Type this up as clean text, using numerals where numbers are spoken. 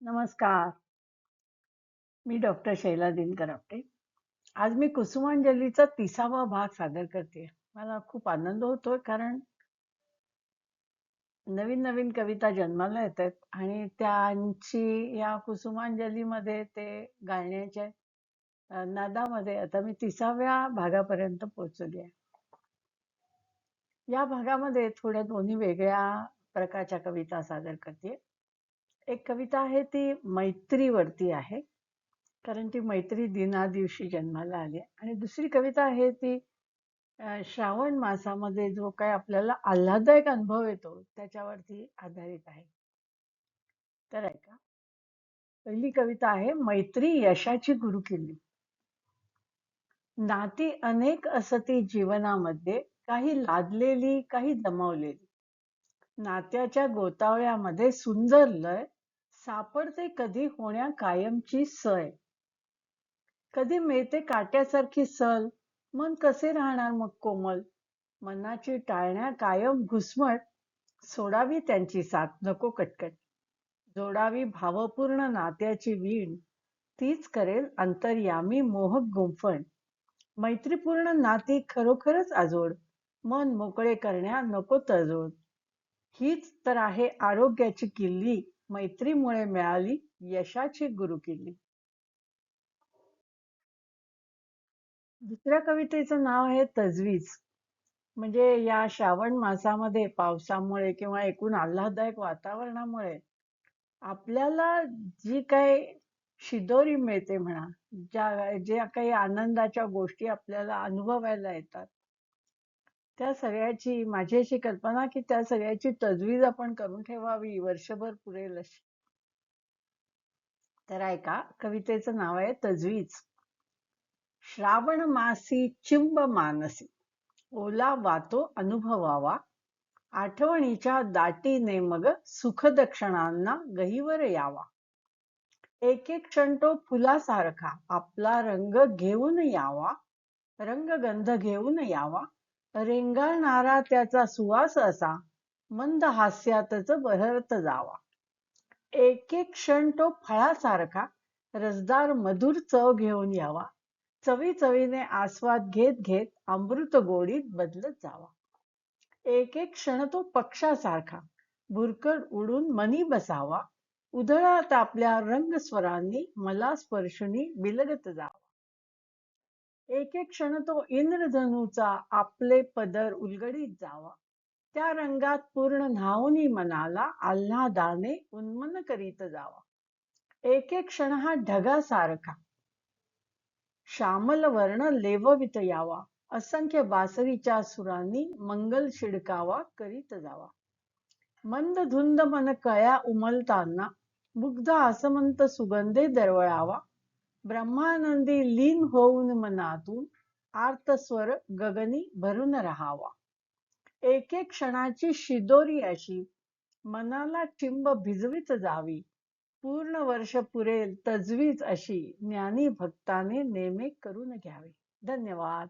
नमस्कार. मी डॉक्टर शैला दिनकर आपटे. आज मी कुसुमांजलीचा 30वा भाग सादर करते. मला खूप आनंद होतोय कारण नवीन-नवीन कविता जन्माला येतायत आणि त्यांची या कुसुमांजलीमध्ये ते गाण्याच्या नादामध्ये आता मी 30व्या भागापर्यंत पोहोचली आहे. या भागामध्ये थोड्या दोन्ही वेगळ्या प्रकारच्या कविता सादर करते. एक कविता आहे ती मैत्रीवरती आहे. कारण ती मैत्री दिनादिवशी जन्माला आली आहे. आणि दुसरी कविता आहे ती श्रावण मासामध्ये जो काही आपल्याला आल्हाददायक अनुभव येतो त्याच्यावरती आधारित आहे. तर ऐका. पहिली कविता आहे मैत्री यशाची गुरुकिल्ली. नाती अनेक असती जीवनामध्ये, काही लादलेली काही दमवलेली. नात्याच्या गोतावळ्यामध्ये सुंदर लय, सापडते कधी होण्या कायमची सय. कधी मिळते काट्यासारखी सल, मन कसे राहणार मग कोमल. मनाची टाळण्या कायम घुसमट, सोडावी त्यांची साथ नको कटकट. जोडावी भावपूर्ण नात्याची वीण, तीच करेल अंतर्यामी मोहक गुंफण. मैत्रीपूर्ण नाती खरोखरच आजोड, मन मोकळे करण्या नको तडजोड. हीच तर आहे आरोग्याची किल्ली, मैत्रीमुळे मिळाली यशाची गुरुकिल्ली. दुसऱ्या कवितेचं नाव आहे तजवीज. म्हणजे या श्रावण मासामध्ये पावसामुळे किंवा एकूण आल्हाददायक वातावरणामुळे आपल्याला जी काही शिदोरी मिळते म्हणा, ज्या काही आनंदाच्या गोष्टी आपल्याला अनुभवायला येतात, त्या सगळ्याची माझी अशी कल्पना की त्या सगळ्याची तजवीज आपण करून ठेवावी, वर्षभर पुरेल अशी. तर ऐका, कवितेचं नाव आहे तजवीज. श्रावण मासी चिंब मानसी, ओला वातो अनुभवावा. आठवणीच्या दाटीने मग सुखद क्षणांना गहिवर यावा. एक एक क्षण तो फुलासारखा आपला रंग घेऊन यावा. रंगगंध घेऊन यावा. रेंगाळणारा त्याचा सुवास असा, मंद हास्यातच बहरत जावा. एक एक क्षण तो फळासारखा रसदार मधुर चव घेऊन यावा. चवी चवीने आस्वाद घेत घेत अमृत गोडीत बदलत जावा. एक एक क्षण तो पक्षासारखा भुरकट उडून मनी बसावा. उधळत आपल्या रंगस्वरांनी मला स्पर्शुनी बिलगत जावा. एक एक क्षण तो इंद्रधनुचा आपले पदर उलगडीत जावा. त्या रंगात पूर्ण न्हाऊनी मनाला आल्हादाने उन्मन करीत जावा. एक एक क्षण हा ढगासारखा श्यामल वर्ण लेववित यावा. असंख्य बासरीच्या सुरांनी मंगल शिडकावा करीत जावा. मंद धुंद मन कळ्या उमलताना मुग्ध आसमंत सुगंधे दरवळावा. ब्रह्मानंदी लीन होऊन मनातून आर्त स्वर गगनी भरून राहावा. एक एक क्षणाची शिदोरी अशी मनाला चिंब भिजवीत जावी. पूर्ण वर्ष पुरेल तजवीज अशी ज्ञानी भक्ताने नेमे करून घ्यावी. धन्यवाद.